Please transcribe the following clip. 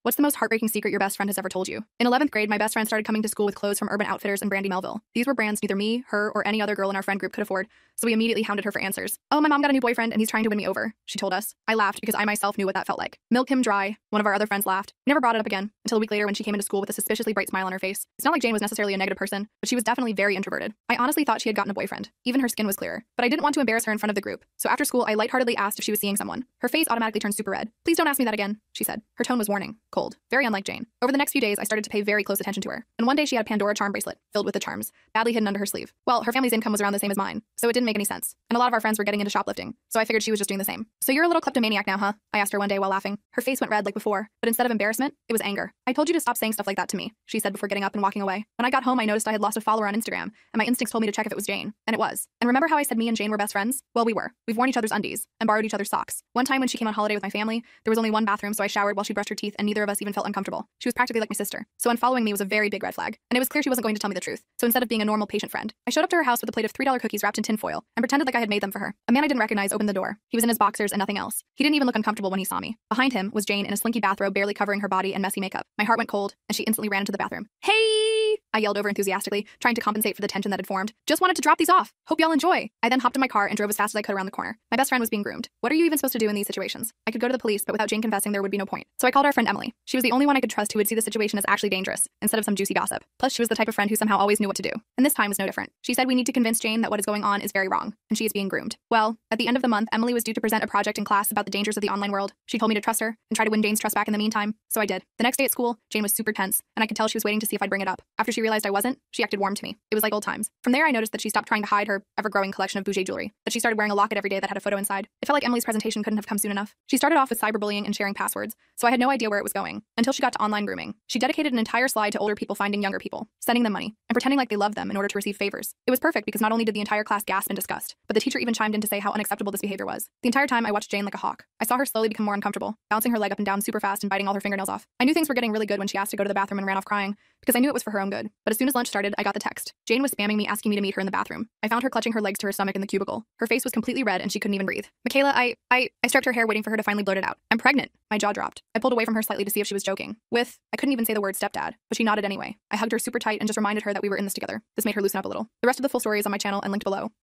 What's the most heartbreaking secret your best friend has ever told you? In 11th grade, my best friend started coming to school with clothes from Urban Outfitters and Brandy Melville. These were brands neither me, her, or any other girl in our friend group could afford, so we immediately hounded her for answers. Oh, my mom got a new boyfriend and he's trying to win me over, she told us. I laughed because I myself knew what that felt like. Milk him dry. One of our other friends laughed. We never brought it up again, until a week later when she came into school with a suspiciously bright smile on her face. It's not like Jane was necessarily a negative person, but she was definitely very introverted. I honestly thought she had gotten a boyfriend. Even her skin was clearer. But I didn't want to embarrass her in front of the group, so after school I lightheartedly asked if she was seeing someone. Her face automatically turned super red. Please don't ask me that again, she said. Her tone was warning, cold, very unlike Jane. Over the next few days, I started to pay very close attention to her. And one day she had a Pandora charm bracelet, filled with the charms, badly hidden under her sleeve. Well, her family's income was around the same as mine, so it didn't make any sense. And a lot of our friends were getting into shoplifting, so I figured she was just doing the same. So you're a little kleptomaniac now, huh? I asked her one day while laughing. Her face went red like before, but instead of embarrassment, it was anger. I told you to stop saying stuff like that to me, she said before getting up and walking away. When I got home, I noticed I had lost a follower on Instagram, and my instincts told me to check if it was Jane. And it was. And remember how I said me and Jane were best friends? Well, we were. We've worn each other's undies, and borrowed each other's socks. One time when she came on holiday with my family, there was only one bathroom, so I showered while she brushed her teeth, and neither of us even felt uncomfortable. She was practically like my sister. So unfollowing me was a very big red flag, and it was clear she wasn't going to tell me the truth. So instead of being a normal patient friend, I showed up to her house with a plate of $3 cookies wrapped in tinfoil, and pretended like I had made them for her. A man I didn't recognize opened the door. He was in his boxers and nothing else. He didn't even look uncomfortable when he saw me. Behind him was Jane in a slinky bathrobe barely covering her body and messy makeup. My heart went cold, and she instantly ran into the bathroom. Hey! I yelled over enthusiastically, trying to compensate for the tension that had formed. Just wanted to drop these off. Hope y'all enjoy. I then hopped in my car and drove as fast as I could around the corner. My best friend was being groomed. What are you even supposed to do in these situations? I could go to the police, but without Jane confessing, there would be no point. So I called our friend Emily. She was the only one I could trust who would see the situation as actually dangerous, instead of some juicy gossip. Plus, she was the type of friend who somehow always knew what to do. And this time was no different. She said we need to convince Jane that what is going on is very wrong, and she is being groomed. Well, at the end of the month, Emily was due to present a project in class about the dangers of the online world. She told me to trust her and try to win Jane's trust back in the meantime, so I did. The next day at school, Jane was super tense, and I could tell she was waiting to see if I'd bring it up. After she realized I wasn't, she acted warm to me. It was like old times. From there, I noticed that she stopped trying to hide her ever-growing collection of bougie jewelry, that she started wearing a locket every day that had a photo inside. It felt like Emily's presentation couldn't have come soon enough. She started off with cyberbullying and sharing passwords, so I had no idea where it was going, until she got to online grooming. She dedicated an entire slide to older people finding younger people, sending them money, and pretending like they loved them in order to receive favors. It was perfect because not only did the entire class gasp in disgust, but the teacher even chimed in to say how unacceptable this behavior was. The entire time I watched Jane like a hawk. I saw her slowly become more uncomfortable, bouncing her leg up and down super fast and biting all her fingernails off. I knew things were getting really good when she asked to go to the bathroom and ran off crying, because I knew it was for her own good. But as soon as lunch started, I got the text. Jane was spamming me asking me to meet her in the bathroom. I found her clutching her legs to her stomach in the cubicle. Her face was completely red and she couldn't even breathe. Michaela, I stroked her hair waiting for her to finally blurt it out. I'm pregnant. My jaw dropped. I pulled away from her slightly to see if she was joking. I couldn't even say the word stepdad, but she nodded anyway. I hugged her super tight and just reminded her that we were in this together. This made her loosen up a little. The rest of the full story is on my channel and linked below.